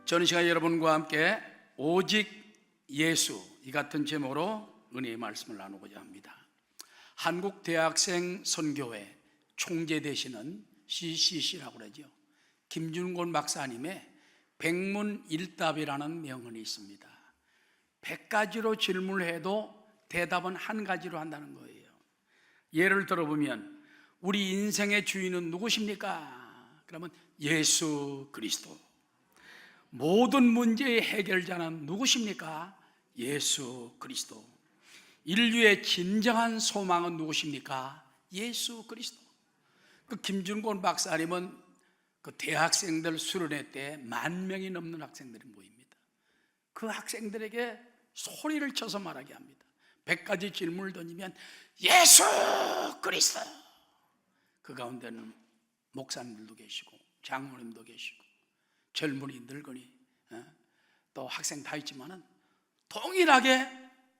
저는 이 시간 여러분과 함께 오직 예수, 이 같은 제목으로 은혜의 말씀을 나누고자 합니다. 한국대학생 선교회 총재 되시는 CCC라고 그러죠. 김준곤 박사님의 백문일답이라는 명언이 있습니다. 100가지로 질문을 해도 대답은 한 가지로 한다는 거예요. 예를 들어보면 우리 인생의 주인은 누구십니까? 그러면 예수 그리스도. 모든 문제의 해결자는 누구십니까? 예수 그리스도. 인류의 진정한 소망은 누구십니까? 예수 그리스도. 그 김준곤 박사님은 그 대학생들 수련회 때 10,000명이 넘는 학생들이 모입니다. 그 학생들에게 소리를 쳐서 말하게 합니다. 100가지 질문을 던지면 예수 그리스도. 그 가운데는 목사님들도 계시고 장로님도 계시고 젊은이, 늙은이, 또 학생 다 있지만은 동일하게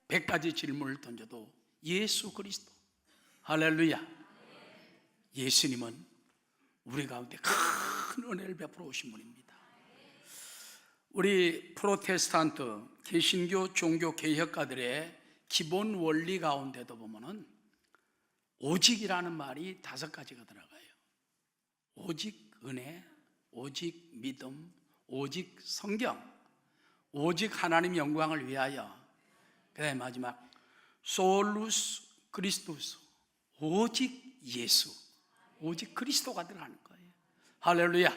100가지 질문을 던져도 예수 그리스도. 할렐루야. 예수님은 우리 가운데 큰 은혜를 베풀어 오신 분입니다. 우리 프로테스탄트 개신교 종교 개혁가들의 기본 원리 가운데도 보면은 오직이라는 말이 5가지가 들어가요. 오직 은혜, 오직 믿음, 오직 성경, 오직 하나님 영광을 위하여, 그 다음에 마지막 솔루스 크리스토스, 오직 예수, 오직 그리스도가 들어가는 거예요. 할렐루야.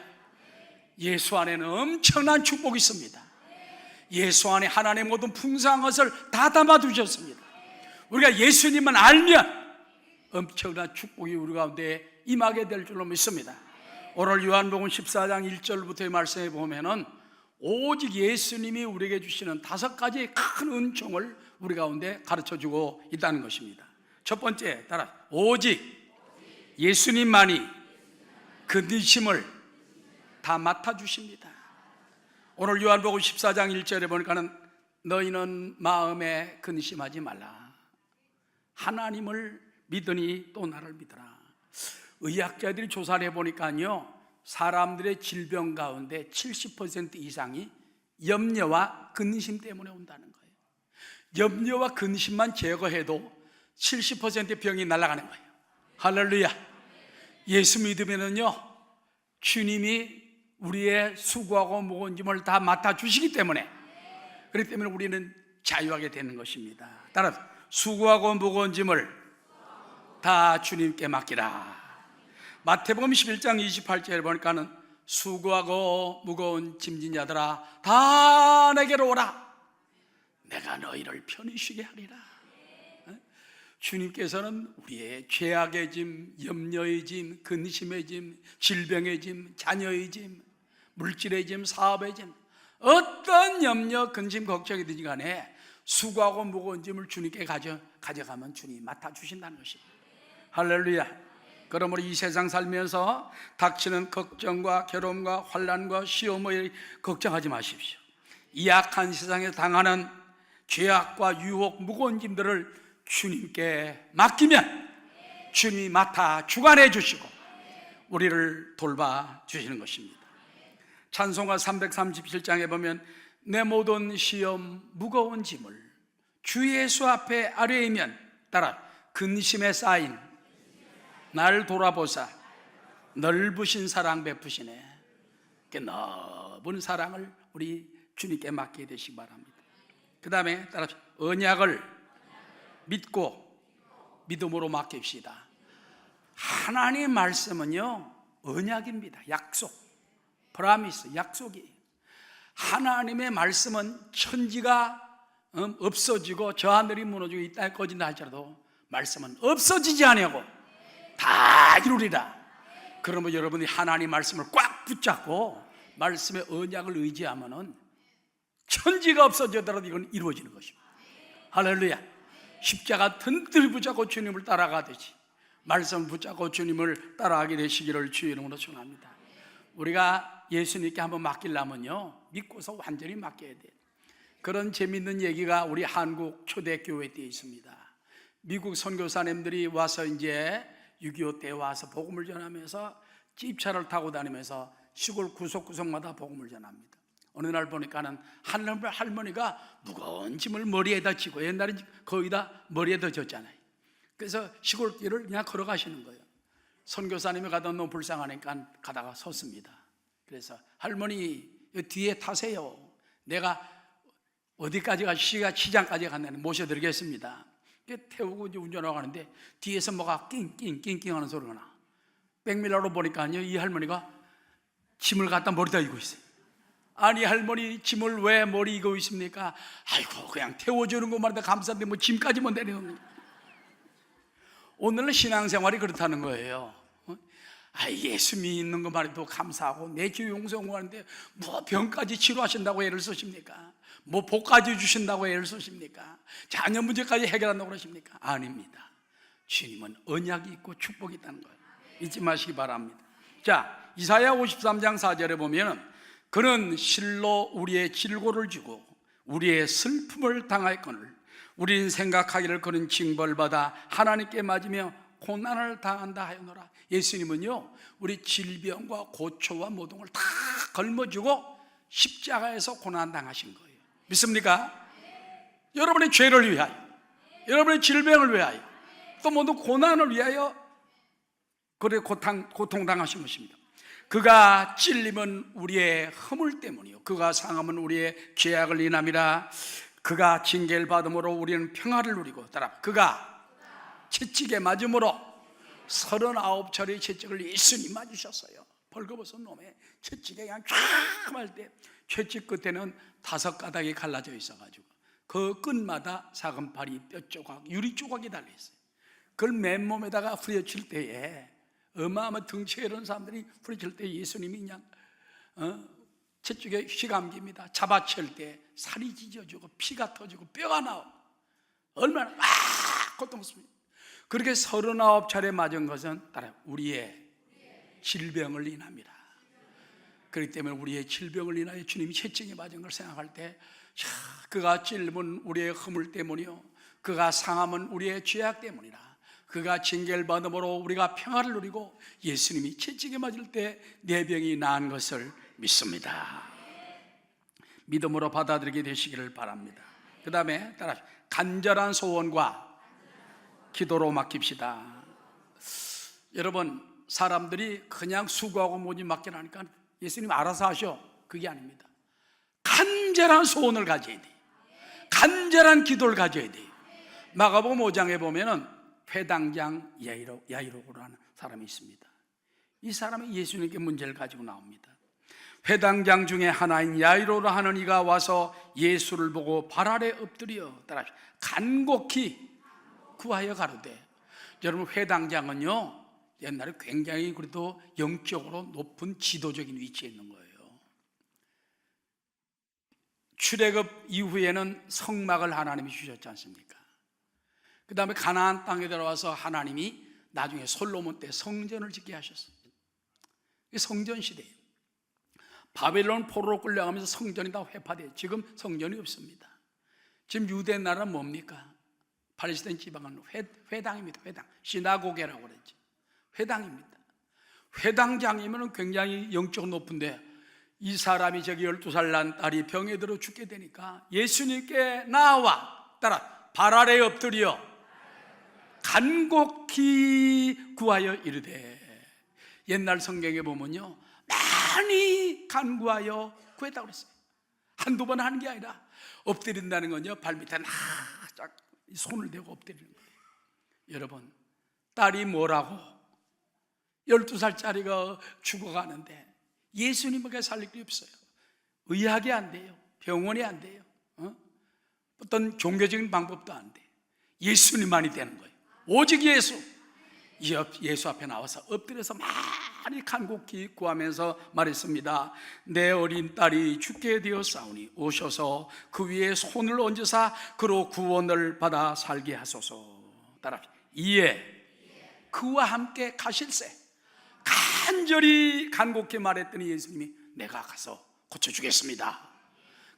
예수 안에는 엄청난 축복이 있습니다. 예수 안에 하나님의 모든 풍성한 것을 다 담아두셨습니다. 우리가 예수님만 알면 엄청난 축복이 우리 가운데 임하게 될 줄로 믿습니다. 오늘 요한복음 14장 1절부터의 말씀에 보면은 오직 예수님이 우리에게 주시는 5가지의 큰 은총을 우리 가운데 가르쳐주고 있다는 것입니다. 첫 번째, 따라 오직 예수님만이 근심을 다 맡아주십니다. 오늘 요한복음 14장 1절에 보니까는 너희는 마음에 근심하지 말라. 하나님을 믿으니 또 나를 믿어라. 의학자들이 조사를 해보니까요, 사람들의 질병 가운데 70% 이상이 염려와 근심 때문에 온다는 거예요. 염려와 근심만 제거해도 70%의 병이 날아가는 거예요. 할렐루야. 예수 믿으면은요, 주님이 우리의 수고하고 무거운 짐을 다 맡아주시기 때문에, 그렇기 때문에 우리는 자유하게 되는 것입니다. 따라서 수고하고 무거운 짐을 다 주님께 맡기라. 마태복음 11장 28절에 보니까는 수고하고 무거운 짐진 자들아 다 내게로 오라. 내가 너희를 편히 쉬게 하리라. 주님께서는 우리의 죄악의 짐, 염려의 짐, 근심의 짐, 질병의 짐, 자녀의 짐, 물질의 짐, 사업의 짐, 어떤 염려, 근심, 걱정이든지 간에 수고하고 무거운 짐을 주님께 가져가면 주님이 맡아주신다는 것입니다. 할렐루야. 그러므로 이 세상 살면서 닥치는 걱정과 괴로움과 환난과 시험을 걱정하지 마십시오. 이 악한 세상에 당하는 죄악과 유혹, 무거운 짐들을 주님께 맡기면 주님이 맡아 주관해 주시고 우리를 돌봐 주시는 것입니다. 찬송가 337장에 보면 내 모든 시험 무거운 짐을 주 예수 앞에 아뢰이면, 따라 근심에 쌓인 날 돌아보사 넓으신 사랑 베푸시네. 넓은 사랑을 우리 주님께 맡게 되시기 바랍니다. 그 다음에 따라 언약을 믿고 믿음으로 맡깁시다. 하나님의 말씀은요, 언약입니다. 약속, 프라미스, 약속이에요. 하나님의 말씀은 천지가 없어지고 저 하늘이 무너지고 이 땅이 꺼진다 할지라도 말씀은 없어지지 아니하고 다 이루리라. 그러면 여러분이 하나님 말씀을 꽉 붙잡고 말씀의 언약을 의지하면은 천지가 없어지더라도 이건 이루어지는 것입니다. 할렐루야. 십자가 튼튼히 붙잡고 주님을 따라가듯이 말씀을 붙잡고 주님을 따라가게 되시기를 주의 이름으로 축원합니다. 우리가 예수님께 한번 맡기려면요, 믿고서 완전히 맡겨야 돼요. 그런 재밌는 얘기가 우리 한국 초대교회 때 있습니다. 미국 선교사님들이 와서 이제 6.25 때 와서 복음을 전하면서 집차를 타고 다니면서 시골 구석구석마다 복음을 전합니다. 어느 날 보니까는 할머니가 무거운 짐을 머리에다 지고, 옛날에 거의 다 머리에다 졌잖아요. 그래서 시골길을 그냥 걸어가시는 거예요. 선교사님이 가다 너무 불쌍하니까 가다가 섰습니다. 그래서 할머니 뒤에 타세요. 내가 어디까지 시장까지 갔는데 모셔드리겠습니다. 태우고 이제 운전하고 가는데 뒤에서 뭐가 낑낑낑낑 하는 소리가 나. 백밀러로 보니까요, 이 할머니가 짐을 갖다 머리다 이고 있어요. 아니 할머니 짐을 왜 머리 이고 있습니까? 아이고 그냥 태워주는 것만 해도 감사한데 뭐 짐까지 못 내리는 거예요. 오늘은 신앙생활이 그렇다는 거예요. 예수 믿는 것만 해도 감사하고 내 죄 용서하는데 뭐 병까지 치료하신다고 애를 쓰십니까? 뭐 복까지 주신다고 애를 쓰십니까? 자녀 문제까지 해결한다고 그러십니까? 아닙니다. 주님은 언약이 있고 축복이 있다는 거예요. 잊지 마시기 바랍니다. 자, 이사야 53장 4절에 보면 그는 실로 우리의 질고를 주고 우리의 슬픔을 당하였거늘 우리는 생각하기를 그는 징벌받아 하나님께 맞으며 고난을 당한다 하였노라. 예수님은요, 우리 질병과 고초와 모든 걸 다 걸머주고 십자가에서 고난 당하신 거예요. 믿습니까? 여러분의 죄를 위하여, 여러분의 질병을 위하여, 또 모든 고난을 위하여 그래 고통당하신 것입니다. 그가 찔림은 우리의 허물 때문이요 그가 상함은 우리의 죄악을 인함이라. 그가 징계를 받음으로 우리는 평화를 누리고, 따라 그가 채찍에 맞음으로 39차례의 채찍을 예수님 맞으셨어요. 벌거벗은 놈의 채찍에 그냥 쫙 할 때 채찍 끝에는 5가닥이 갈라져 있어가지고 그 끝마다 사금팔이 뼈 조각, 유리 조각이 달려있어요. 그걸 맨몸에다가 후려칠 때에 어마어마 덩치가 이런 사람들이 후려칠 때 예수님이 그냥 채찍에 휘감깁니다. 잡아챌 때 살이 찢어지고 피가 터지고 뼈가 나오고 얼마나 고통스럽습니다. 그렇게 39차례 맞은 것은 따라 우리의 질병을 인합니다. 그렇기 때문에 우리의 질병을 인하여 주님이 채찍에 맞은 걸 생각할 때 그가 찔림은 우리의 허물 때문이요 그가 상함은 우리의 죄악 때문이라. 그가 징계를 받음으로 우리가 평화를 누리고 예수님이 채찍에 맞을 때 내 병이 나은 것을 믿습니다. 믿음으로 받아들이게 되시기를 바랍니다. 그 다음에 따라 간절한 소원과 기도로 맡깁시다. 여러분, 사람들이 그냥 수고하고 뭐지 맡기라니까 예수님 알아서 하셔. 그게 아닙니다. 간절한 소원을 가져야 돼요. 간절한 기도를 가져야 돼요. 마가복음 5장에 보면은 회당장 야이로라는 사람이 있습니다. 이 사람이 예수님께 문제를 가지고 나옵니다. 회당장 중에 하나인 야이로라 하는 이가 와서 예수를 보고 발 아래 엎드려 따라 간곡히 구하여 가로되. 여러분, 회당장은요 옛날에 굉장히 그래도 영적으로 높은 지도적인 위치에 있는 거예요. 출애굽 이후에는 성막을 하나님이 주셨지 않습니까? 그 다음에 가나안 땅에 들어와서 하나님이 나중에 솔로몬 때 성전을 짓게 하셨어요. 성전 시대예요. 바벨론 포로로 끌려가면서 성전이 다 회파돼요. 지금 성전이 없습니다. 지금 유대 나라는 뭡니까? 팔레스타인 지방은 회당입니다. 회당. 시나고게라고 그랬죠. 회당입니다. 회당장이면 굉장히 영적 높은데 이 사람이 저기 12살 난 딸이 병에 들어 죽게 되니까 예수님께 나와 따라 발 아래 엎드려 간곡히 구하여 이르되. 옛날 성경에 보면요 많이 간구하여 구했다고 그랬어요. 한두 번 하는 게 아니라 엎드린다는 건요 발밑에 쫙 손을 대고 엎드리는 거예요. 여러분, 딸이 뭐라고 12살짜리가 죽어가는데 예수님에게 살릴 게 없어요. 의학이 안 돼요. 병원이 안 돼요. 어떤 종교적인 방법도 안 돼. 예수님만이 되는 거예요. 오직 예수. 예수 앞에 나와서 엎드려서 많이 간곡히 구하면서 말했습니다. 내 어린 딸이 죽게 되었사오니 오셔서 그 위에 손을 얹으사 그로 구원을 받아 살게 하소서. 따라 이에 그와 함께 가실세. 간절히 간곡히 말했더니 예수님이 내가 가서 고쳐주겠습니다.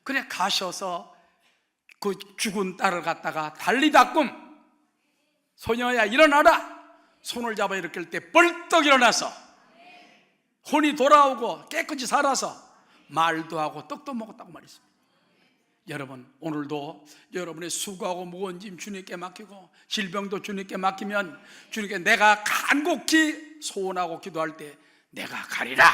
그래 가셔서 그 죽은 딸을 갖다가 달리다꿈 소녀야 일어나라. 손을 잡아 일으킬 때 벌떡 일어나서 혼이 돌아오고 깨끗이 살아서 말도 하고 떡도 먹었다고 말했습니다. 여러분, 오늘도 여러분의 수고하고 무거운 짐 주님께 맡기고 질병도 주님께 맡기면 주님께 내가 간곡히 소원하고 기도할 때 내가 가리라.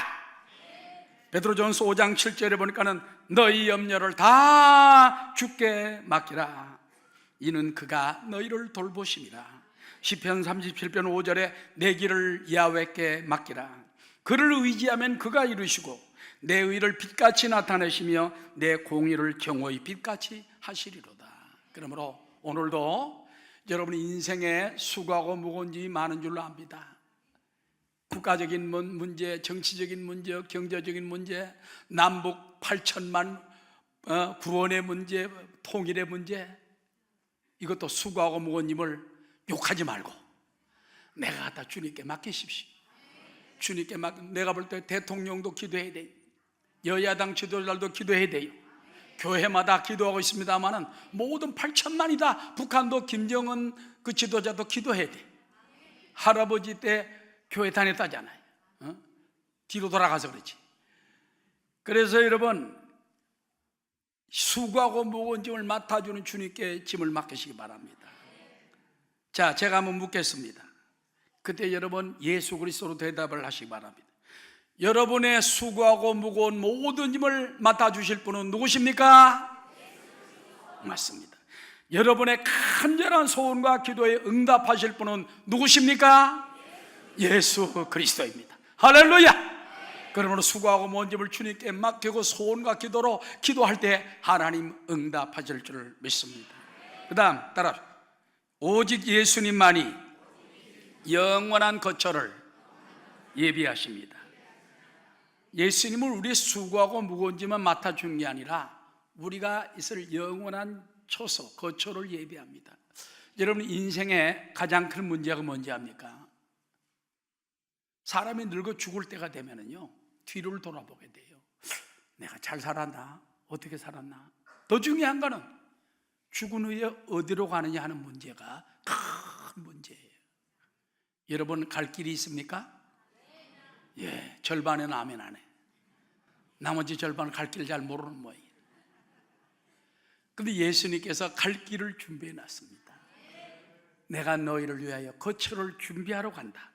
베드로전서 5장 7절에 보니까는 너희 염려를 다 주께 맡기라. 이는 그가 너희를 돌보심이라. 시편 37편 5절에 내 길을 야훼께 맡기라. 그를 의지하면 그가 이루시고 내 의를 빛같이 나타내시며 내 공의를 경호의 빛같이 하시리로다. 그러므로 오늘도 여러분의 인생에 수고하고 무거운 짐이 많은 줄로 압니다. 국가적인 문제, 정치적인 문제, 경제적인 문제, 남북 8천만 구원의 문제, 통일의 문제, 이것도 수고하고 무거운 짐을 욕하지 말고 내가 갖다 주님께 맡기십시오. 주님께 내가 볼 때 대통령도 기도해야 돼요. 여야당 지도자들도 기도해야 돼요. 교회마다 기도하고 있습니다만은 모든 8천만이다. 북한도 김정은 그 지도자도 기도해야 돼. 할아버지 때 교회 다녔다잖아요. 뒤로 돌아가서 그렇지. 그래서 여러분, 수고하고 무거운 짐을 맡아주는 주님께 짐을 맡기시기 바랍니다. 자, 제가 한번 묻겠습니다. 그때 여러분 예수 그리스도로 대답을 하시기 바랍니다. 여러분의 수고하고 무거운 모든 짐을 맡아주실 분은 누구십니까? 맞습니다. 여러분의 간절한 소원과 기도에 응답하실 분은 누구십니까? 예수 그리스도입니다. 할렐루야! 그러므로 수고하고 무거운 짐을 주님께 맡기고 소원과 기도로 기도할 때 하나님 응답하실 줄 믿습니다. 그 다음 따라, 오직 예수님만이 영원한 거처를 예비하십니다. 예수님을 우리의 수고하고 무거운 짐만 맡아주는 게 아니라 우리가 있을 영원한 처소, 거처를 예비합니다. 여러분, 인생의 가장 큰 문제가 뭔지 압니까? 사람이 늙어 죽을 때가 되면은요, 뒤를 돌아보게 돼요. 내가 잘 살았나? 어떻게 살았나? 더 중요한 거는 죽은 후에 어디로 가느냐 하는 문제가 큰 문제예요. 여러분, 갈 길이 있습니까? 예, 절반에는 아멘 안 해. 나머지 절반은 갈 길 잘 모르는 모양이에요. 그런데 예수님께서 갈 길을 준비해 놨습니다. 내가 너희를 위하여 거처를 준비하러 간다.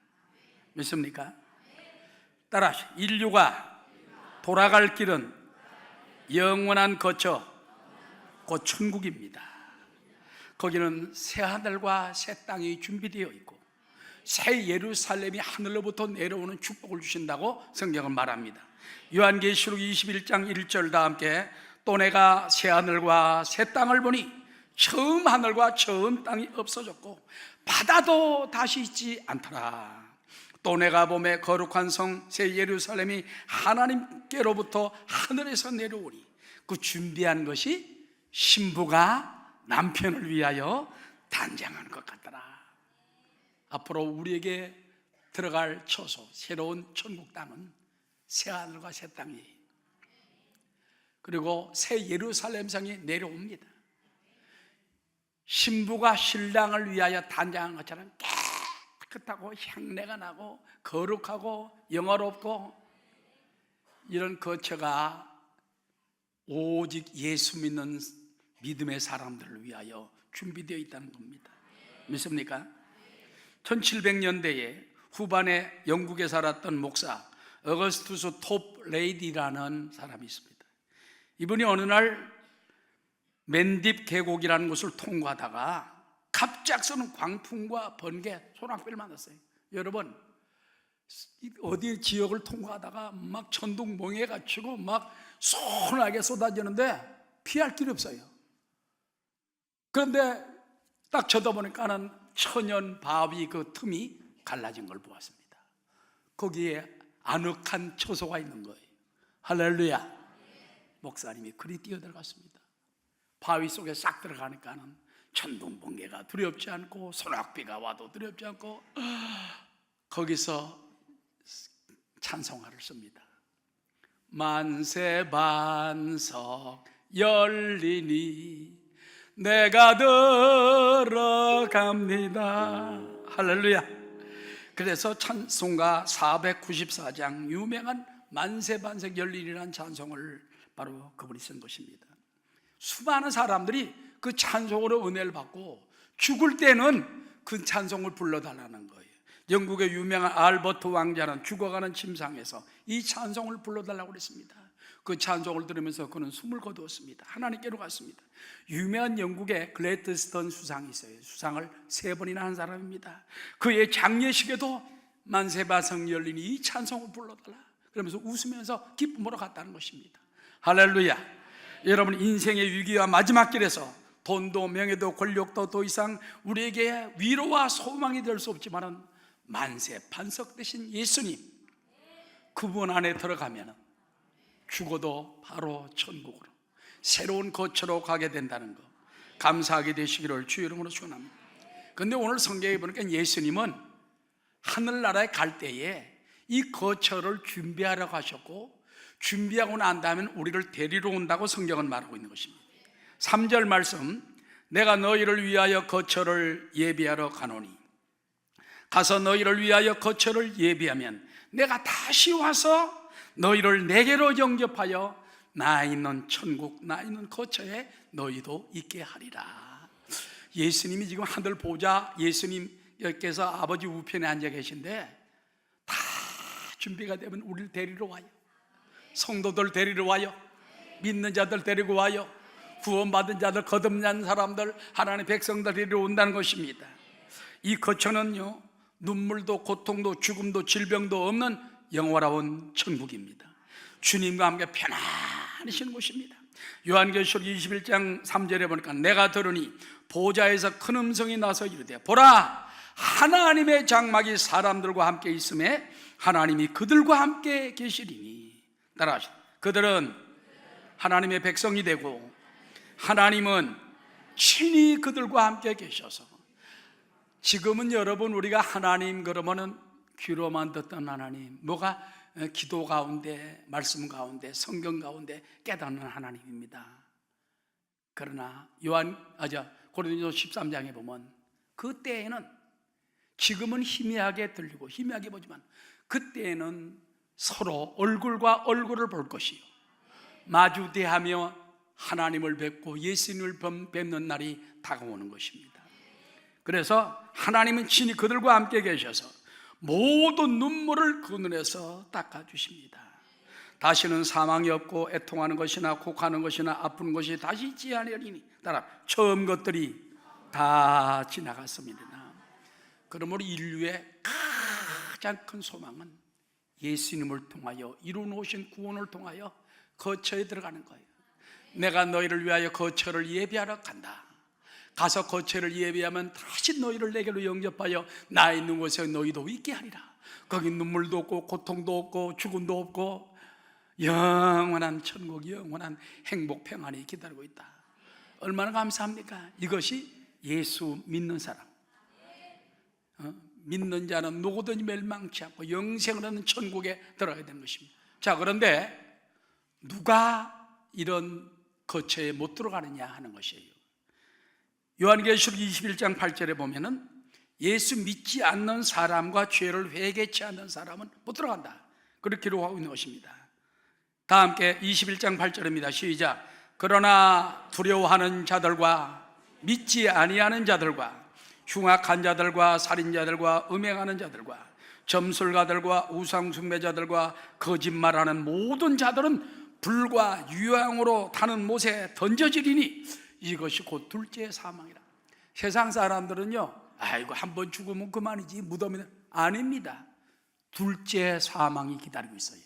믿습니까? 따라하시오. 인류가 돌아갈 길은 영원한 거처, 곧 천국입니다. 거기는 새 하늘과 새 땅이 준비되어 있고 새 예루살렘이 하늘로부터 내려오는 축복을 주신다고 성경은 말합니다. 요한계시록 21장 1절 다 함께, 또 내가 새 하늘과 새 땅을 보니 처음 하늘과 처음 땅이 없어졌고 바다도 다시 있지 않더라. 또 내가 보매 거룩한 성 새 예루살렘이 하나님께로부터 하늘에서 내려오니 그 준비한 것이 신부가 남편을 위하여 단장한 것 같더라. 앞으로 우리에게 들어갈 처소, 새로운 천국 땅은 새 하늘과 새 땅이에요. 그리고 새 예루살렘 성이 내려옵니다. 신부가 신랑을 위하여 단장한 것처럼 깨끗하고 향내가 나고 거룩하고 영화롭고, 이런 거처가 오직 예수 믿는 믿음의 사람들을 위하여 준비되어 있다는 겁니다. 믿습니까? 1700년대에 후반에 영국에 살았던 목사 어거스투스 톱 레이디라는 사람이 있습니다. 이분이 어느 날 맨딥 계곡이라는 곳을 통과하다가 갑작스러운 광풍과 번개, 소낙비를 만났어요. 여러분, 어디 지역을 통과하다가 막 천둥번개가 치고 막 소나게 쏟아지는데 피할 길이 없어요. 그런데 딱 쳐다보니까는 천연 바위 그 틈이 갈라진 걸 보았습니다. 거기에 아늑한 처소가 있는 거예요. 할렐루야. 목사님이 그리 뛰어들어갔습니다. 바위 속에 싹 들어가니까는 천둥번개가 두렵지 않고 소낙비가 와도 두렵지 않고 거기서 찬송가를 씁니다. 만세 반석 열리니 내가 들어갑니다. 할렐루야. 그래서 찬송가 494장, 유명한 만세반석 열리리라는 찬송을 바로 그분이 쓴 것입니다. 수많은 사람들이 그 찬송으로 은혜를 받고 죽을 때는 그 찬송을 불러달라는 거예요. 영국의 유명한 알버트 왕자는 죽어가는 침상에서 이 찬송을 불러달라고 그랬습니다. 그 찬송을 들으면서 그는 숨을 거두었습니다. 하나님께로 갔습니다. 유명한 영국의 글래드스턴 수상이 있어요. 수상을 3번이나 한 사람입니다. 그의 장례식에도 만세반석 열리니 이 찬송을 불러달라 그러면서 웃으면서 기쁨으로 갔다는 것입니다. 할렐루야. 여러분, 인생의 위기와 마지막 길에서 돈도 명예도 권력도 더 이상 우리에게 위로와 소망이 될 수 없지만은 만세반석 되신 예수님, 그분 안에 들어가면 죽어도 바로 천국으로 새로운 거처로 가게 된다는 거 감사하게 되시기를 주 이름으로 축원합니다. 그런데 오늘 성경에 보니까 예수님은 하늘나라에 갈 때에 이 거처를 준비하라고 하셨고, 준비하고 난 다음에 우리를 데리러 온다고 성경은 말하고 있는 것입니다. 3절 말씀, 내가 너희를 위하여 거처를 예비하러 가노니 가서 너희를 위하여 거처를 예비하면 내가 다시 와서 너희를 내게로 영접하여 나 있는 천국, 나 있는 거처에 너희도 있게 하리라. 예수님이 지금 하늘 보좌, 예수님께서 아버지 우편에 앉아 계신데 다 준비가 되면 우리를 데리러 와요. 성도들 데리러 와요. 믿는 자들 데리고 와요. 구원받은 자들, 거듭난 사람들, 하나님의 백성들 데리러 온다는 것입니다. 이 거처는요, 눈물도 고통도 죽음도 질병도 없는 영원한 천국입니다. 주님과 함께 편안히 쉬는 곳입니다. 요한계시록 21장 3절에 보니까 내가 들으니 보좌에서 큰 음성이 나서 이르되 보라, 하나님의 장막이 사람들과 함께 있음에 하나님이 그들과 함께 계시리니. 따라하시오. 그들은 하나님의 백성이 되고 하나님은 친히 그들과 함께 계셔서, 지금은 여러분 우리가 하나님 그러면은 귀로만 듣던 하나님, 뭐가 기도 가운데, 말씀 가운데, 성경 가운데 깨닫는 하나님입니다. 그러나 고린도서 13장에 보면 그때에는, 지금은 희미하게 들리고 희미하게 보지만 그때에는 서로 얼굴과 얼굴을 볼 것이요 마주 대하며 하나님을 뵙고 예수님을 뵙는 날이 다가오는 것입니다. 그래서 하나님은 친히 그들과 함께 계셔서 모든 눈물을 그 눈에서 닦아주십니다. 다시는 사망이 없고 애통하는 것이나 곡하는 것이나 아픈 것이 다시 있지 아니하리니. 따라 처음 것들이 다 지나갔습니다. 그러므로 인류의 가장 큰 소망은 예수님을 통하여 이루어놓으신 구원을 통하여 거처에 들어가는 거예요. 내가 너희를 위하여 거처를 예비하러 간다. 가서 거처를 예비하면 다시 너희를 내게로 영접하여 나 있는 곳에 너희도 있게 하리라. 거기 눈물도 없고 고통도 없고 죽음도 없고 영원한 천국, 영원한 행복 평안이 기다리고 있다. 얼마나 감사합니까? 이것이 예수 믿는 사람, 믿는 자는 누구든지 멸망치 않고 영생을 얻는 천국에 들어가야 되는 것입니다. 자, 그런데 누가 이런 거처에 못 들어가느냐 하는 것이에요. 요한계시록 21장 8절에 보면은 예수 믿지 않는 사람과 죄를 회개치 않는 사람은 못 들어간다, 그렇게 기록하고 있는 것입니다. 다 함께 21장 8절입니다. 시작. 그러나 두려워하는 자들과 믿지 아니하는 자들과 흉악한 자들과 살인자들과 음행하는 자들과 점술가들과 우상숭배자들과 거짓말하는 모든 자들은 불과 유황으로 타는 못에 던져지리니 이것이 곧 둘째 사망이라. 세상 사람들은요, 아이고 한번 죽으면 그만이지, 무덤이는. 아닙니다. 둘째 사망이 기다리고 있어요.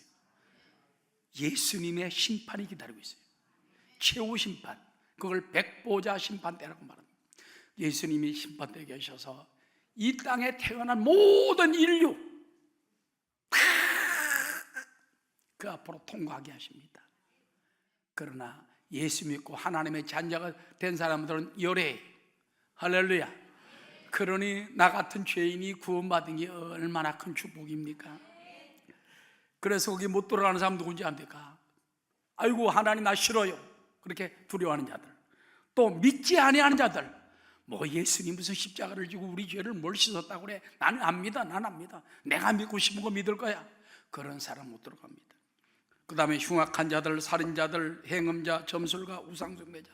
예수님의 심판이 기다리고 있어요. 최후 심판, 그걸 백보자 심판대라고 말합니다. 예수님이 심판대에 계셔서 이 땅에 태어난 모든 인류 그 앞으로 통과하게 하십니다. 그러나 예수 믿고 하나님의 자녀가 된 사람들은 열애, 할렐루야. 그러니 나 같은 죄인이 구원받은 게 얼마나 큰 축복입니까? 그래서 거기 못 들어가는 사람 누군지 압니까? 아이고 하나님 나 싫어요, 그렇게 두려워하는 자들, 또 믿지 아니하는 자들, 뭐 예수님 무슨 십자가를 지고 우리 죄를 뭘 씻었다고 그래, 나는 안 믿어, 난 안 믿어, 내가 믿고 싶은 거 믿을 거야, 그런 사람 못 들어갑니다. 그 다음에 흉악한 자들, 살인자들, 행음자, 점술가, 우상숭배자,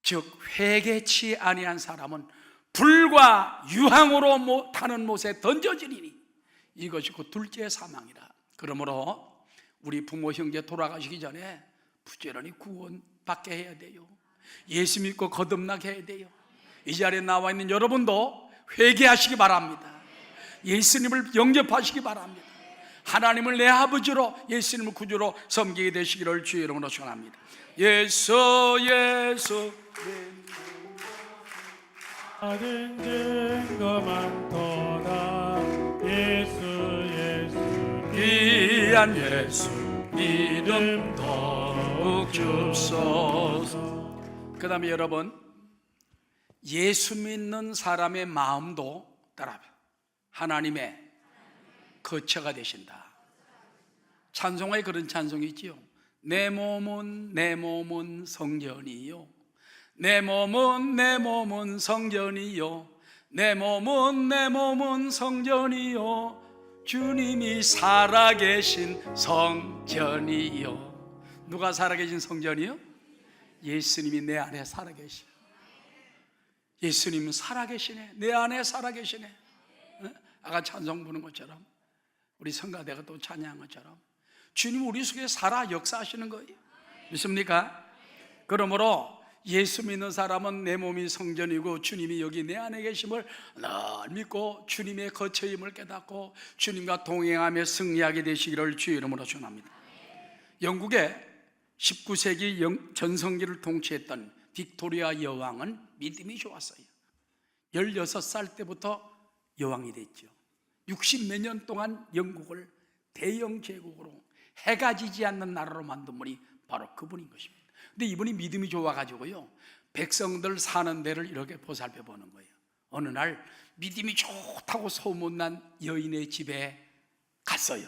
즉 회개치 아니한 사람은 불과 유황으로 타는 못에 던져지리니 이것이 그 둘째 사망이라. 그러므로 우리 부모 형제 돌아가시기 전에 부지런히 구원받게 해야 돼요. 예수 믿고 거듭나게 해야 돼요. 이 자리에 나와 있는 여러분도 회개하시기 바랍니다. 예수님을 영접하시기 바랍니다. 하나님을 내 아버지로, 예수님을 구주로 섬기게 되시기를 주의 이름으로 축원합니다. 예수 받은 증거 많도다. 예수 귀한 예수 이름 더욱 주소서. 그 다음에 여러분, 예수 믿는 사람의 마음도 따라 하나님의 거처가 되신다. 찬송가에 그런 찬송이 있지요. 내 몸은 성전이요, 내 몸은 성전이요, 내 몸은 성전이요, 주님이 살아계신 성전이요. 누가 살아계신 성전이요? 예수님이 내 안에 살아계셔. 예수님은 살아계시네. 내 안에 살아계시네. 아까 찬송 부르는 것처럼, 우리 성가대가 또 찬양한 것처럼 주님 우리 속에 살아 역사하시는 거예요. 믿습니까? 그러므로 예수 믿는 사람은 내 몸이 성전이고 주님이 여기 내 안에 계심을 늘 믿고 주님의 거처임을 깨닫고 주님과 동행하며 승리하게 되시기를 주의 이름으로 축원합니다. 영국의 19세기 전성기를 통치했던 빅토리아 여왕은 믿음이 좋았어요. 16살 때부터 여왕이 됐죠. 60몇 년 동안 영국을 대영 제국으로 해가 지지 않는 나라로 만든 분이 바로 그분인 것입니다. 근데 이분이 믿음이 좋아가지고요, 백성들 사는 데를 이렇게 보살펴 보는 거예요. 어느 날 믿음이 좋다고 소문난 여인의 집에 갔어요.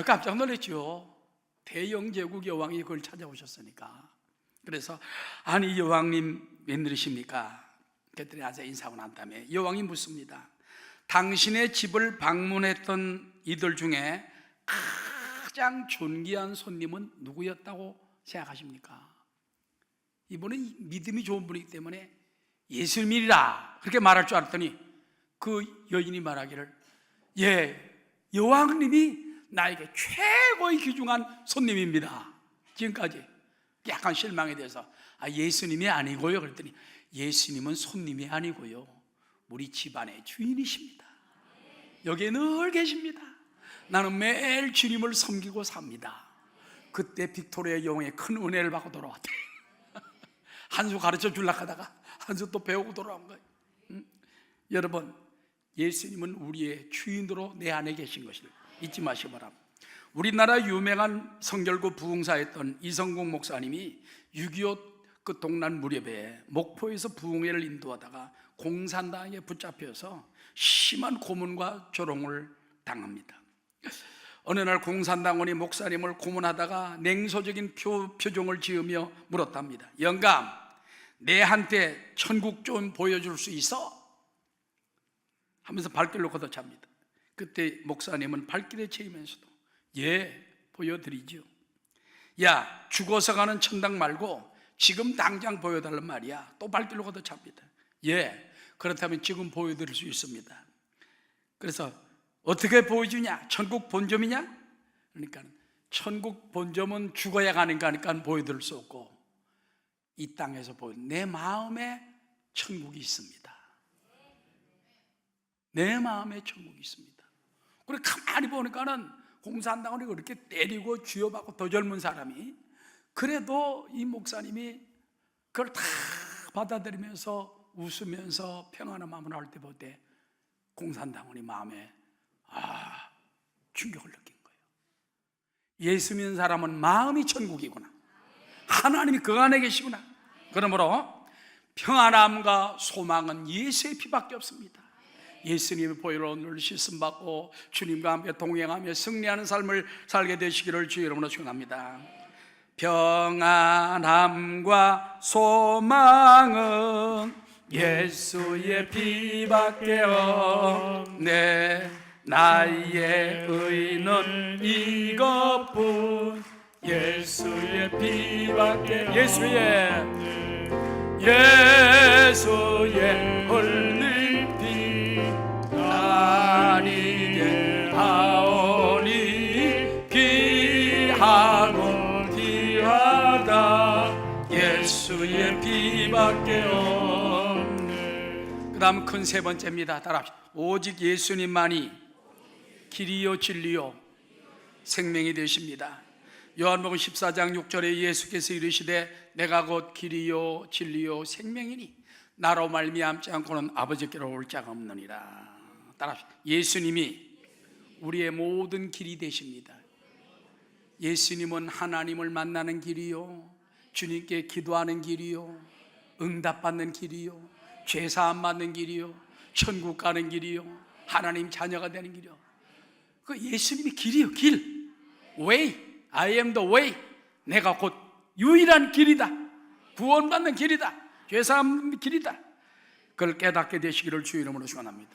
깜짝 놀랐죠. 대영 제국 여왕이 그걸 찾아오셨으니까. 그래서 아니 여왕님 웬일이십니까? 그랬더니 아자 인사하고 난 다음에 여왕이 묻습니다. 당신의 집을 방문했던 이들 중에 가장 존귀한 손님은 누구였다고 생각하십니까? 이분은 믿음이 좋은 분이기 때문에 예수님이라 그렇게 말할 줄 알았더니 그 여인이 말하기를, 예, 여왕님이 나에게 최고의 귀중한 손님입니다. 지금까지 약간 실망에 대해서 예수님이 아니고요. 그랬더니 예수님은 손님이 아니고요, 우리 집안의 주인이십니다. 여기에 늘 계십니다. 나는 매일 주님을 섬기고 삽니다. 그때 빅토리아 여왕의 큰 은혜를 받고 돌아왔대. 한 수 가르쳐 주려고 하다가 한 수 또 배우고 돌아온 거예요. 여러분, 예수님은 우리의 주인으로 내 안에 계신 것을 잊지 마시기 바랍니다. 우리나라 유명한 성결구 부흥사였던 이성국 목사님이 6.25 그 동란 무렵에 목포에서 부흥회를 인도하다가 공산당에 붙잡혀서 심한 고문과 조롱을 당합니다. 어느 날 공산당원이 목사님을 고문하다가 냉소적인 표정을 지으며 물었답니다. 영감, 내한테 천국 좀 보여줄 수 있어? 하면서 발길로 걷어찹니다. 그때 목사님은 발길에 채이면서도 예, 보여드리죠. 야, 죽어서 가는 천당 말고 지금 당장 보여달란 말이야. 또 발길로 걷어찹니다. 예, 그렇다면 지금 보여드릴 수 있습니다. 그래서 어떻게 보여주냐? 천국 본점이냐? 그러니까 천국 본점은 죽어야 가는 거니까 보여드릴 수 없고, 이 땅에서 내 마음에 천국이 있습니다. 내 마음에 천국이 있습니다. 그래 가만히 보니까는 공산당원이 그렇게 때리고 쥐어받고 더 젊은 사람이, 그래도 이 목사님이 그걸 다 받아들이면서 웃으면서 평안한 마음으로 할 때 볼 때 공산당원이 마음에 충격을 느낀 거예요. 예수 믿는 사람은 마음이 천국이구나, 하나님이 그 안에 계시구나. 그러므로 평안함과 소망은 예수의 피밖에 없습니다. 예수님의 보혈로 늘 씻음받고 주님과 함께 동행하며 승리하는 삶을 살게 되시기를 주의 이름으로 축원합니다. 평안함과 소망은 예수의 피밖에 없네. 나의 의는 이것뿐 예수의 피밖에 예수의 흘린 피 나에게 하오니 귀하고 귀하다 예수의 피밖에 없네. 그 다음 큰 세 번째입니다. 따라합시다. 오직 예수님만이 길이요 진리요 생명이 되십니다. 요한복음 14장 6절에 예수께서 이르시되 내가 곧 길이요 진리요 생명이니 나로 말미암지 않고는 아버지께로 올 자가 없느니라. 따라합시다. 예수님이 우리의 모든 길이 되십니다. 예수님은 하나님을 만나는 길이요, 주님께 기도하는 길이요, 응답받는 길이요, 죄사함 받는 길이요, 천국 가는 길이요, 하나님 자녀가 되는 길이요. 그 예수님이 길이요, 길. way, I am the way. 내가 곧 유일한 길이다. 구원받는 길이다. 죄사함 길이다. 그걸 깨닫게 되시기를 주 이름으로 축원합니다.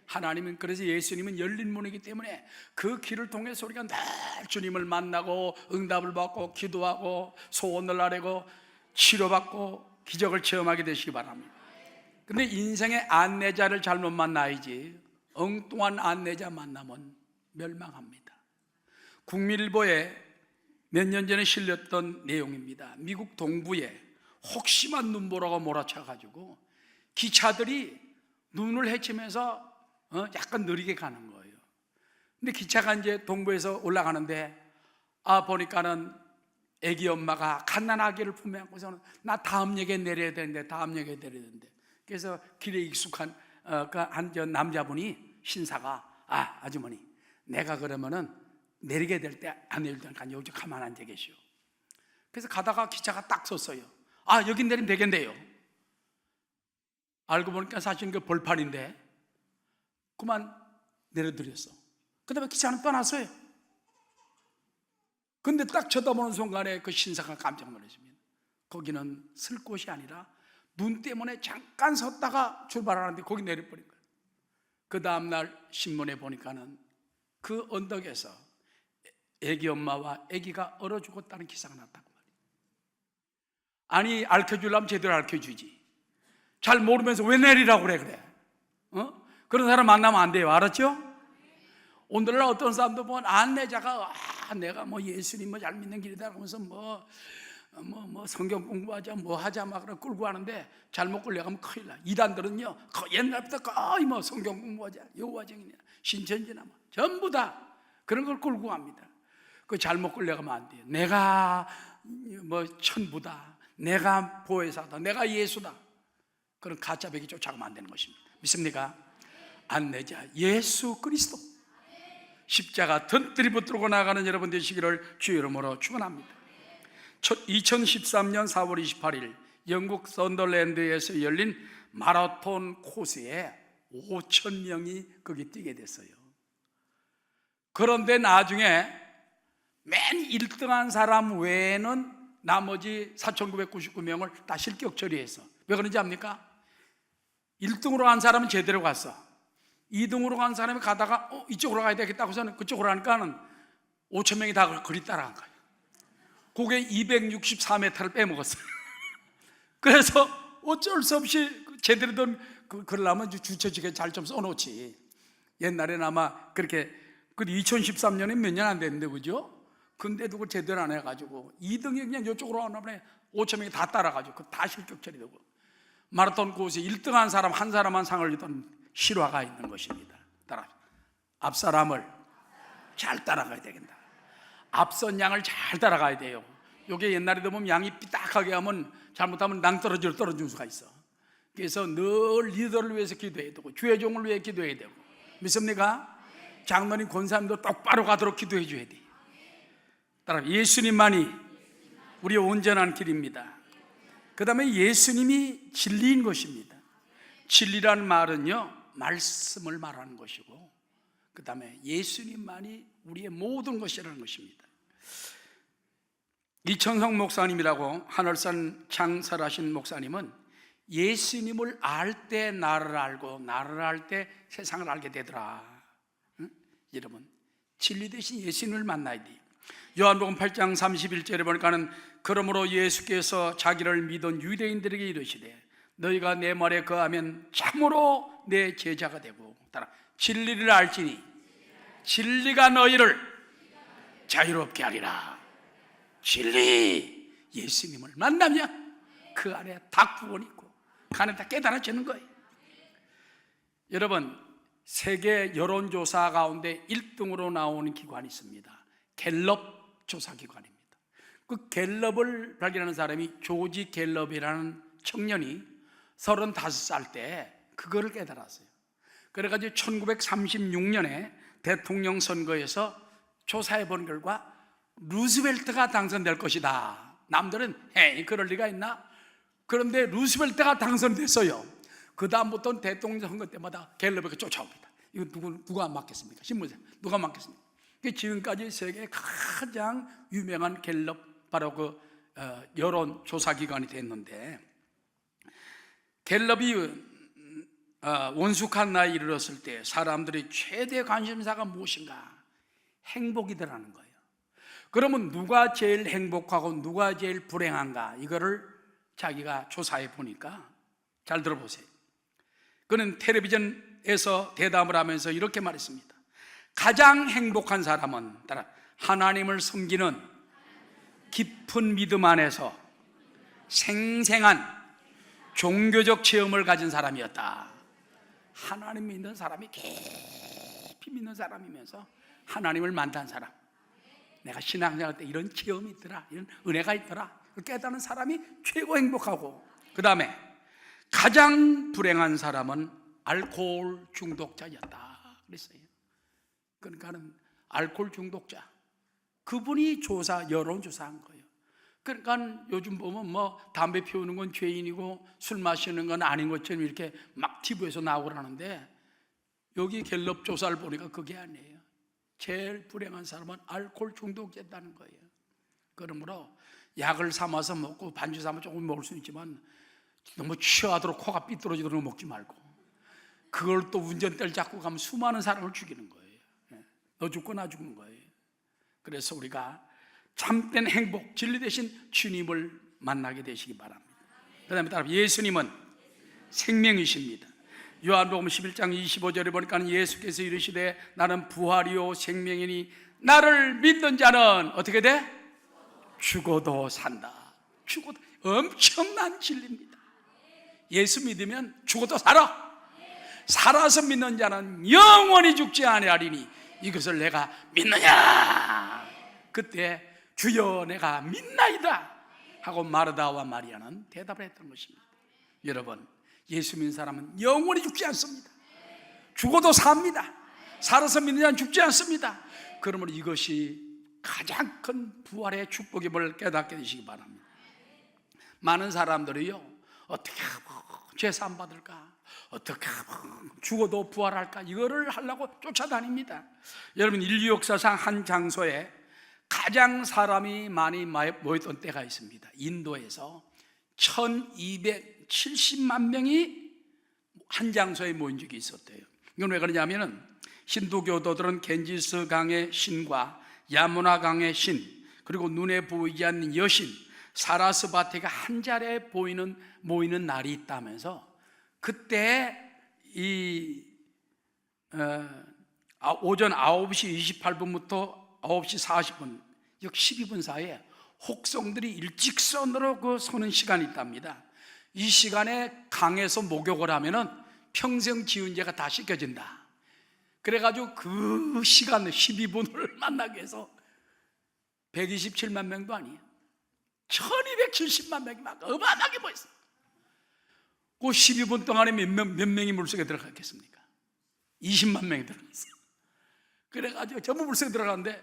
하나님은 그래서 예수님은 열린 문이기 때문에 그 길을 통해서 우리가 늘 주님을 만나고 응답을 받고 기도하고 소원을 아뢰고 치료받고 기적을 체험하게 되시기 바랍니다. 근데 인생의 안내자를 잘못 만나야지 엉뚱한 안내자 만나면 멸망합니다. 국민일보에 몇 년 전에 실렸던 내용입니다. 미국 동부에 혹시만 눈보라가 몰아쳐가지고 기차들이 눈을 헤치면서 약간 느리게 가는 거예요. 근데 기차가 이제 동부에서 올라가는데 보니까는 애기 엄마가 갓난아기를 품에 안고서는 나 다음 역에 내려야 되는데 그래서 길에 익숙한 한 남자분이 신사가 아주머니 내가 그러면은 내리게 될 때 안 내릴 테니까 여기 가만 앉아 계시오. 그래서 가다가 기차가 딱 섰어요. 여기 내리면 되겠네요. 알고 보니까 사실 그 벌판인데 그만 내려드렸어. 그 다음에 기차는 떠났어요. 근데 딱 쳐다보는 순간에 그 신사가 깜짝 놀랐습니다. 거기는 쓸 곳이 아니라 눈 때문에 잠깐 섰다가 출발하는데 거기 내려버린 거예요. 그 다음날 신문에 보니까는 그 언덕에서 애기 엄마와 애기가 얼어 죽었다는 기사가 났다고 말이에요. 아니 알려주려면 제대로 알려주지. 잘 모르면서 왜 내리라고 그래? 그런 사람 만나면 안 돼요. 알았죠? 오늘날 어떤 사람도 보면 안내자가 내가 뭐 예수님 잘 믿는 길이다 하면서 뭐 성경 공부하자 뭐 하자 막 끌고 가는데 잘못 끌려가면 큰일 나. 이단들은요 옛날부터 거의 뭐 성경 공부하자 여호와정이냐 신천지나 뭐 전부 다 그런 걸 끌고 갑니다. 그 잘못 끌려가면 안 돼요. 내가 뭐 천부다, 내가 보혜사다, 내가 예수다, 그런 가짜 배기 쫓아가면 안 되는 것입니다. 믿습니까? 안내자 예수 그리스도 십자가 던뜨리 붙들고 나가는 여러분 되시기를 주 이름으로 축원합니다. 2013년 4월 28일 영국 선더랜드에서 열린 마라톤 코스에 5,000명이 거기 뛰게 됐어요. 그런데 나중에 맨 1등한 사람 외에는 나머지 4,999명을 다 실격 처리해서 왜 그런지 압니까? 1등으로 간 사람은 제대로 갔어. 2등으로 간 사람이 가다가 이쪽으로 가야 되겠다고 해서 그쪽으로 가니까는 5,000명이 다 그리 따라간 거예요. 그게 264m를 빼먹었어요. 그래서 어쩔 수 없이 제대로 된 그러려면 주처지게 잘 좀 써놓지. 옛날에는 아마 그렇게 2013년에 몇 년 안 됐는데 그죠? 근데도 그걸 제대로 안 해가지고 2등이 그냥 이쪽으로 가나 보네. 5,000명이 다 따라가지고 다 실격 처리되고 마라톤 코스에 1등한 사람 한 사람만 상을 주던 실화가 있는 것입니다. 앞 사람을 잘 따라가야 되겠다. 앞선 양을 잘 따라가야 돼요. 이게 옛날에도 보면 양이 삐딱하게 하면 잘못하면 낭떠러지로 떨어질 수가 있어. 그래서 늘 리더를 위해서 기도해야 되고 주의 종을 위해 기도해야 되고 믿습니까? 장로님 권사님도 똑바로 가도록 기도해 줘야 돼. 따라 예수님만이 우리의 온전한 길입니다. 그 다음에 예수님이 진리인 것입니다. 진리라는 말은요 말씀을 말하는 것이고 그 다음에 예수님만이 우리의 모든 것이라는 것입니다. 이천성 목사님이라고 하늘산 장설하신 목사님은 예수님을 알 때 나를 알고 나를 알 때 세상을 알게 되더라. 여러분, 진리 대신 예수님을 만나야 돼요. 요한복음 8장 31절에 보니까는 그러므로 예수께서 자기를 믿은 유대인들에게 이르시되 너희가 내 말에 거하면 참으로 내 제자가 되고, 따라 진리를 알지니 진리가 너희를 자유롭게 하리라. 진리, 예수님을 만나면 그 안에 다 구원이 있고 그 안에 다 깨달아지는 거예요. 여러분, 세계 여론조사 가운데 1등으로 나오는 기관이 있습니다. 갤럽 조사기관입니다. 그 갤럽을 발견하는 사람이 조지 갤럽이라는 청년이 35살 때 그거를 깨달았어요. 그래가지고 1936년에 대통령 선거에서 조사해 본 결과 루스벨트가 당선될 것이다. 남들은 에이 그럴 리가 있나? 그런데 루스벨트가 당선됐어요. 그 다음부터는 대통령 선거 때마다 갤럽에게 쫓아옵니다. 이거 누가 맡겠습니까? 신문사 누가 맡겠습니까? 지금까지 세계의 가장 유명한 갤럽, 바로 그 여론조사기관이 됐는데, 갤럽이 원숙한 나이에 이르렀을 때 사람들의 최대 관심사가 무엇인가? 행복이더라는 거예요. 그러면 누가 제일 행복하고 누가 제일 불행한가? 이거를 자기가 조사해 보니까, 잘 들어보세요. 그는 텔레비전에서 대담을 하면서 이렇게 말했습니다. 가장 행복한 사람은 따라 하나님을 섬기는 깊은 믿음 안에서 생생한 종교적 체험을 가진 사람이었다. 하나님 믿는 사람이 깊이 믿는 사람이면서 하나님을 만난 사람, 내가 신앙생활 때 이런 체험이 있더라, 이런 은혜가 있더라, 깨닫는 사람이 최고 행복하고, 그 다음에 가장 불행한 사람은 알코올 중독자였다 그랬어요. 그러니까는 알코올 중독자, 그분이 여론조사한 거예요. 그러니까 요즘 보면 뭐 담배 피우는 건 죄인이고 술 마시는 건 아닌 것처럼 이렇게 막 TV에서 나오고 그러는데, 여기 갤럽 조사를 보니까 그게 아니에요. 제일 불행한 사람은 알코올 중독자였다는 거예요. 그러므로 약을 삼아서 먹고 반주 삼아 조금 먹을 수 있지만 너무 취하도록 코가 삐뚤어지도록 먹지 말고, 그걸 또 운전대를 잡고 가면 수많은 사람을 죽이는 거예요. 너 죽고 나 죽는 거예요. 그래서 우리가 참된 행복, 진리 대신 주님을 만나게 되시기 바랍니다. 그 다음에 따라 예수님은 생명이십니다. 요한복음 11장 25절에 보니까 예수께서 이르시되 나는 부활이요 생명이니 나를 믿는 자는 어떻게 돼? 죽어도 산다. 죽어도, 엄청난 진리입니다. 예수 믿으면 죽어도 살아. 살아서 믿는 자는 영원히 죽지 아니하리니 이것을 내가 믿느냐? 그때 주여 내가 믿나이다 하고 마르다와 마리아는 대답을 했던 것입니다. 여러분, 예수 믿는 사람은 영원히 죽지 않습니다. 죽어도 삽니다. 살아서 믿는 자는 죽지 않습니다. 그러므로 이것이 가장 큰 부활의 축복임을 깨닫게 되시기 바랍니다. 많은 사람들이요, 어떻게 하면 죄 사함 받을까, 어떻게 하면 죽어도 부활할까, 이거를 하려고 쫓아다닙니다. 여러분, 인류 역사상 한 장소에 가장 사람이 많이 모였던 때가 있습니다. 인도에서 1270만 명이 한 장소에 모인 적이 있었대요. 이건 왜 그러냐면은 힌두교도들은 겐지스 강의 신과 야무나 강의 신, 그리고 눈에 보이지 않는 여신 사라스바티가 한 자리에 모이는 날이 있다면서, 그때 오전 9시 28분부터 9시 40분, 즉 12분 사이에 혹성들이 일직선으로 서는 시간이 있답니다. 이 시간에 강에서 목욕을 하면은 평생 지은 죄가 다 씻겨진다. 그래가지고 그 시간 12분을 만나기 위해서 127만 명도 아니에요, 1270만 명이 막 어마어마하게 모였어요. 그 12분 동안에 몇 명이 물속에 들어갔겠습니까? 20만 명이 들어갔어요. 그래가지고 전부 물속에 들어갔는데,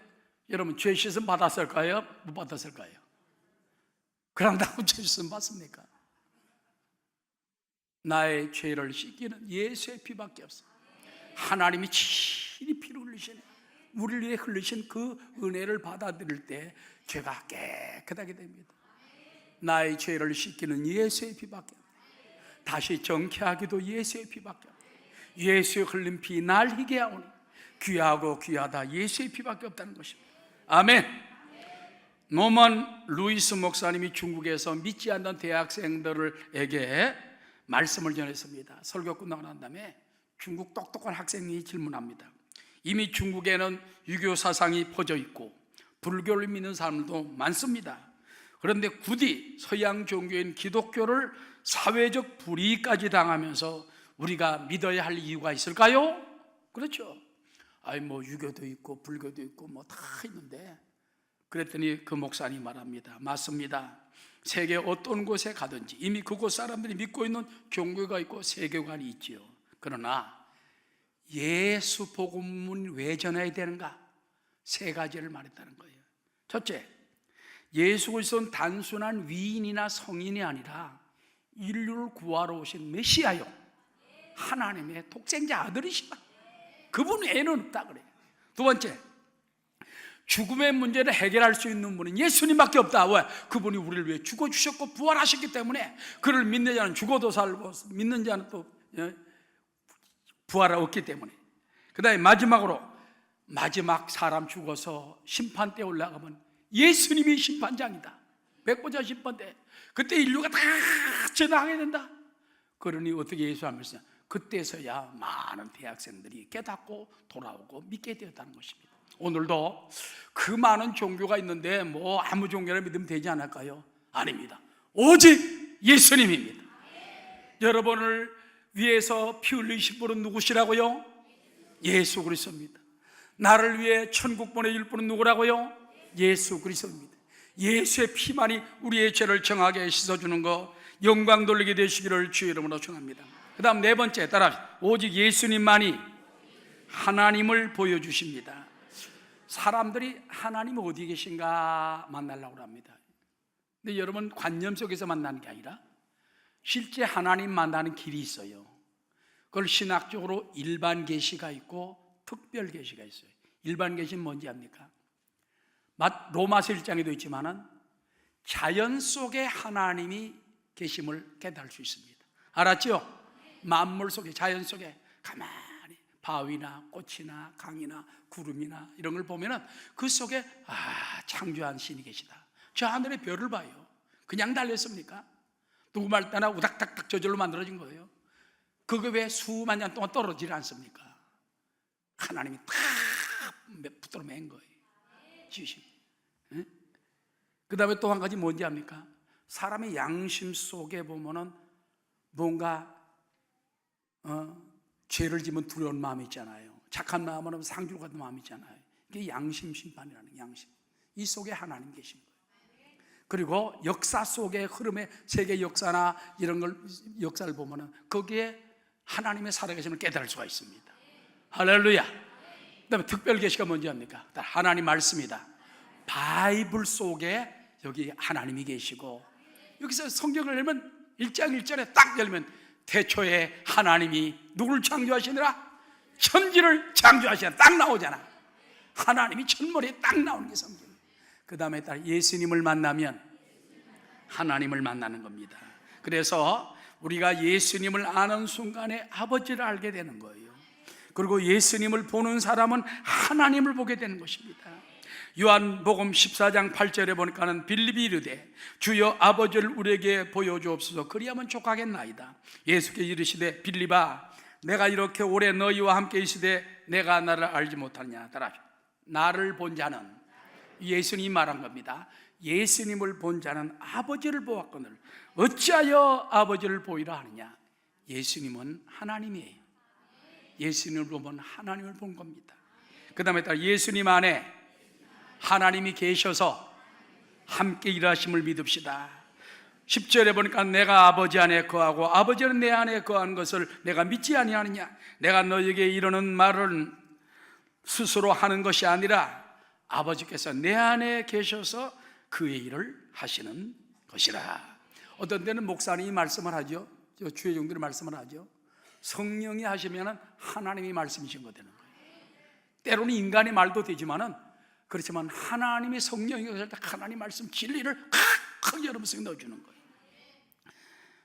여러분 죄 씻음 받았을까요? 못 받았을까요? 그런다고 죄 씻음 받습니까? 나의 죄를 씻기는 예수의 피밖에 없어요. 하나님이 친히 피를 흘리신, 우리를 위해 흘리신 그 은혜를 받아들일 때 죄가 깨끗하게 됩니다. 나의 죄를 씻기는 예수의 피밖에 없어요. 다시 정케하기도 예수의 피밖에 없어요. 예수의 흘린 피 날 희게 하오니 귀하고 귀하다 예수의 피밖에 없다는 것입니다. 아멘. 노만 루이스 목사님이 중국에서 믿지 않는 대학생들에게 말씀을 전했습니다. 설교 끝나고 난 다음에 중국 똑똑한 학생이 질문합니다. 이미 중국에는 유교 사상이 퍼져 있고 불교를 믿는 사람들도 많습니다. 그런데 굳이 서양 종교인 기독교를 사회적 불이익까지 당하면서 우리가 믿어야 할 이유가 있을까요? 그렇죠. 유교도 있고 불교도 있고 다 있는데, 그랬더니 그 목사님이 말합니다. 맞습니다. 세계 어떤 곳에 가든지 이미 그곳 사람들이 믿고 있는 종교가 있고 세계관이 있지요. 그러나 예수 복음은 왜 전해야 되는가? 세 가지를 말했다는 거예요. 첫째, 예수 그리스도는 단순한 위인이나 성인이 아니라 인류를 구하러 오신 메시아요, 하나님의 독생자 아들이시다. 그분 외에는 없다 그래요. 두 번째, 죽음의 문제를 해결할 수 있는 분은 예수님밖에 없다. 왜? 그분이 우리를 위해 죽어주셨고 부활하셨기 때문에 그를 믿는 자는 죽어도 살고 믿는 자는 또 부활을 얻기 때문에. 그 다음에 마지막으로, 마지막 사람 죽어서 심판대 올라가면 예수님이 심판장이다. 백보자 심판대. 그때 인류가 다 전하게 된다. 그러니 어떻게 예수하면서 그때서야 많은 대학생들이 깨닫고 돌아오고 믿게 되었다는 것입니다. 오늘도 그 많은 종교가 있는데 아무 종교나 믿으면 되지 않을까요? 아닙니다. 오직 예수님입니다. 여러분을 위해서 피 흘리신 분은 누구시라고요? 예수 그리스도입니다. 나를 위해 천국 보내줄 분은 누구라고요? 예수 그리스도입니다. 예수의 피만이 우리의 죄를 정하게 씻어주는 거, 영광 돌리게 되시기를 주의 이름으로 축원합니다. 그 다음 네 번째, 따라 오직 예수님만이 하나님을 보여주십니다. 사람들이 하나님 어디 계신가 만나려고 합니다. 근데 여러분, 관념 속에서 만나는 게 아니라 실제 하나님 만나는 길이 있어요. 그걸 신학적으로 일반 계시가 있고 특별 계시가 있어요. 일반 계시는 뭔지 압니까? 로마서 1장에도 있지만은 자연 속에 하나님이 계심을 깨달을 수 있습니다. 알았죠? 만물 속에, 자연 속에 가만히 바위나 꽃이나 강이나 구름이나 이런 걸 보면은 그 속에 창조한 신이 계시다. 저 하늘의 별을 봐요. 그냥 달렸습니까? 누구 말 따나 우닥닥닥 저절로 만들어진 거예요. 그거 왜 수만 년 동안 떨어지지 않습니까? 하나님이 탁 붙들어 맨 거예요. 지으신. 그 다음에 또 한 가지 뭔지 압니까? 사람의 양심 속에 보면은 뭔가 죄를 지면 두려운 마음이 있잖아요. 착한 마음은 상줄 같은 마음이 있잖아요. 이게 양심 심판이라는 게, 양심. 이 속에 하나님 계신 거예요. 그리고 역사 속의 흐름의 세계 역사나 이런 걸, 역사를 보면은 거기에 하나님의 살아계심을 깨달을 수가 있습니다. 할렐루야. 그 다음에 특별 계시가 뭔지 압니까? 하나님 말씀이다. 바이블 속에 여기 하나님이 계시고, 여기서 성경을 열면 1장 1절에 딱 열면 태초에 하나님이 누구를 창조하시느라? 천지를 창조하시느라 딱 나오잖아. 하나님이 첫머리에 딱 나오는 게 성경. 그 다음에 예수님을 만나면 하나님을 만나는 겁니다. 그래서 우리가 예수님을 아는 순간에 아버지를 알게 되는 거예요. 그리고 예수님을 보는 사람은 하나님을 보게 되는 것입니다. 요한복음 14장 8절에 보니까는 빌립이 이르되 주여 아버지를 우리에게 보여주옵소서, 그리하면 족하겠나이다. 예수께 이르시되 빌립아, 내가 이렇게 오래 너희와 함께 있으되 내가 나를 알지 못하느냐. 따라 나를 본 자는, 예수님이 말한 겁니다. 예수님을 본 자는 아버지를 보았거늘 어찌하여 아버지를 보이라 하느냐. 예수님은 하나님이에요. 예수님을 보면 하나님을 본 겁니다. 그 다음에 따라 예수님 안에 하나님이 계셔서 함께 일하심을 믿읍시다. 10절에 보니까 내가 아버지 안에 거하고 아버지는 내 안에 거하는 것을 내가 믿지 아니하느냐. 내가 너에게 이르는 말은 스스로 하는 것이 아니라 아버지께서 내 안에 계셔서 그의 일을 하시는 것이라. 어떤 때는 목사님이 말씀을 하죠. 주의 종들이 말씀을 하죠. 성령이 하시면 하나님이 말씀이신 거 되는 거예요. 때로는 인간의 말도 되지만은, 그렇지만 하나님의 성령이 하실 때 하나님 말씀 진리를 칵 열어서 넣어주는 거예요.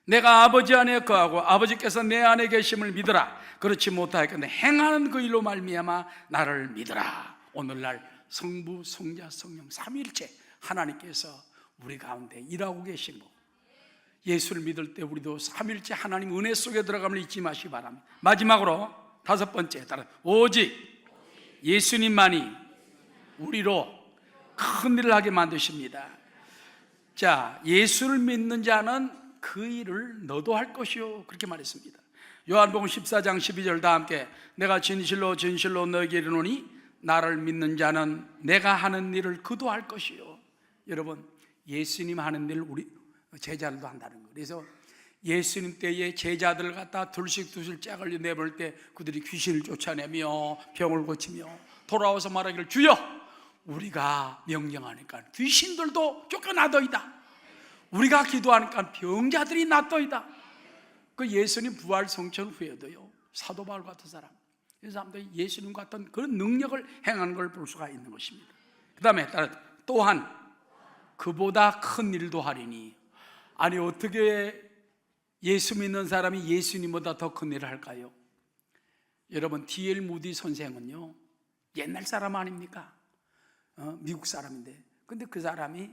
내가 아버지 안에 거하고 아버지께서 내 안에 계심을 믿으라. 그렇지 못하였건대 행하는 그 일로 말미암아 나를 믿으라. 오늘날 성부, 성자, 성령 삼위일체 하나님께서 우리 가운데 일하고 계시고, 예수를 믿을 때 우리도 삼위일체 하나님 은혜 속에 들어감을 잊지 마시기 바랍니다. 마지막으로 다섯 번째, 오직 예수님만이 우리로 큰 일을 하게 만드십니다. 자, 예수를 믿는 자는 그 일을 너도 할 것이요, 그렇게 말했습니다. 요한복음 14장 12절 다 함께, 내가 진실로 진실로 너에게 이르노니 나를 믿는 자는 내가 하는 일을 그도 할 것이요. 여러분, 예수님 하는 일을 우리 제자들도 한다는 거예요. 그래서 예수님 때에 제자들을 갖다 둘씩 짝을 내볼 때 그들이 귀신을 쫓아내며 병을 고치며 돌아와서 말하기를, 주여 우리가 명령하니까 귀신들도 쫓겨나더이다. 우리가 기도하니까 병자들이 낫더이다. 그 예수님 부활 성천 후에도요, 사도 바울 같은 사람, 이 사람들이 예수님 같은 그런 능력을 행하는 걸 볼 수가 있는 것입니다. 그 다음에 또한 그보다 큰 일도 하리니. 아니, 어떻게 예수 믿는 사람이 예수님보다 더 큰 일을 할까요? 여러분, D.L. 무디 선생은요, 옛날 사람 아닙니까? 미국 사람인데, 근데 그 사람이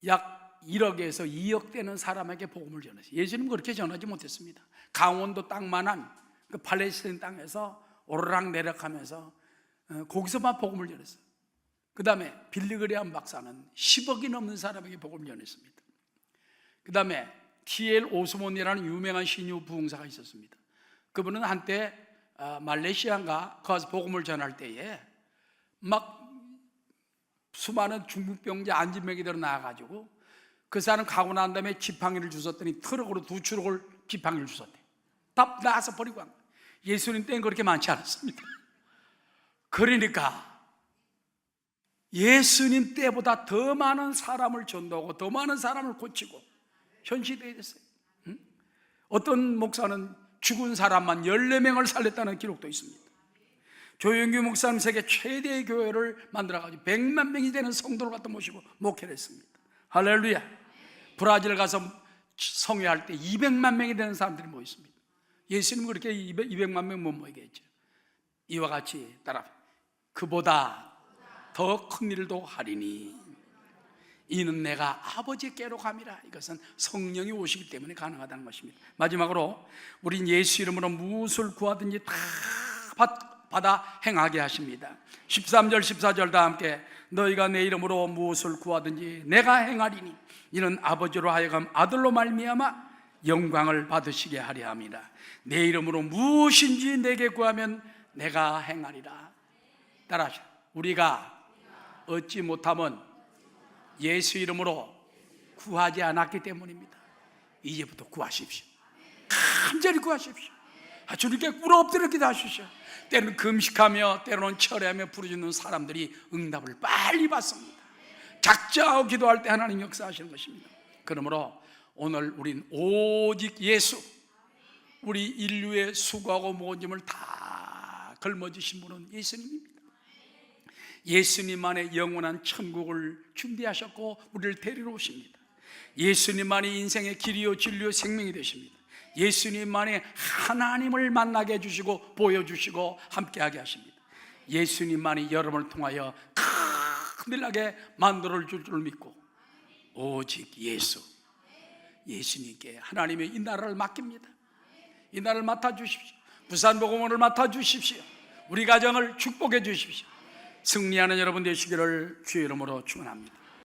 약 1억에서 2억 되는 사람에게 복음을 전했어요. 예수님 그렇게 전하지 못했습니다. 강원도 땅만한 그 팔레스타인 땅에서 오르락 내락하면서 거기서만 복음을 전했어요. 그 다음에 빌리그레암 박사는 10억이 넘는 사람에게 복음을 전했습니다. 그 다음에 T.L. 오스몬이라는 유명한 신유 부흥사가 있었습니다. 그분은 한때 말레이시아인가 거기서 복음을 전할 때에 막 수많은 중국병자 안진뱅이들 나와가지고 그 사람 가고 난 다음에 지팡이를 주웠더니 트럭으로 2트럭을 지팡이를 주웠대. 다 나와서 버리고 간 거예요. 예수님 때는 그렇게 많지 않았습니다. 그러니까 예수님 때보다 더 많은 사람을 전도하고 더 많은 사람을 고치고 현 시대에 됐어요. 어떤 목사는 죽은 사람만 14명을 살렸다는 기록도 있습니다. 조영규 목사님 세계 최대의 교회를 만들어가지고 100만 명이 되는 성도를 갖다 모시고 목회를 했습니다. 할렐루야. 브라질 가서 성회할 때 200만 명이 되는 사람들이 모였습니다. 예수님은 그렇게 200만 명 못 모이게 했죠. 이와 같이 따라, 그보다 더 큰 일도 하리니 이는 내가 아버지께로 감이라. 이것은 성령이 오시기 때문에 가능하다는 것입니다. 마지막으로 우린 예수 이름으로 무엇을 구하든지 다 받아 행하게 하십니다. 13절 14절 다 함께, 너희가 내 이름으로 무엇을 구하든지 내가 행하리니 이는 아버지로 하여금 아들로 말미암아 영광을 받으시게 하려 함이라. 내 이름으로 무엇인지 내게 구하면 내가 행하리라. 따라하시오. 우리가 얻지 못하면 예수 이름으로 구하지 않았기 때문입니다. 이제부터 구하십시오. 간절히 구하십시오. 주님께 꿇어 엎드려 기도하십시오. 때로는 금식하며 때로는 철회하며 부르짖는 사람들이 응답을 빨리 받습니다. 작정하고 기도할 때 하나님 역사하시는 것입니다. 그러므로 오늘 우린 오직 예수, 우리 인류의 수고하고 모은 짐을 다 걸머지신 분은 예수님입니다. 예수님만의 영원한 천국을 준비하셨고 우리를 데리러 오십니다. 예수님만이 인생의 길이요 진리요 생명이 되십니다. 예수님만이 하나님을 만나게 해주시고 보여주시고 함께하게 하십니다. 예수님만이 여러분을 통하여 큰일나게 만들어 줄 줄 믿고 오직 예수, 예수님께 하나님의 이 나라를 맡깁니다. 이 나라를 맡아주십시오. 부산복음원을 맡아주십시오. 우리 가정을 축복해 주십시오. 승리하는 여러분 되시기를 주의 이름으로 축원합니다.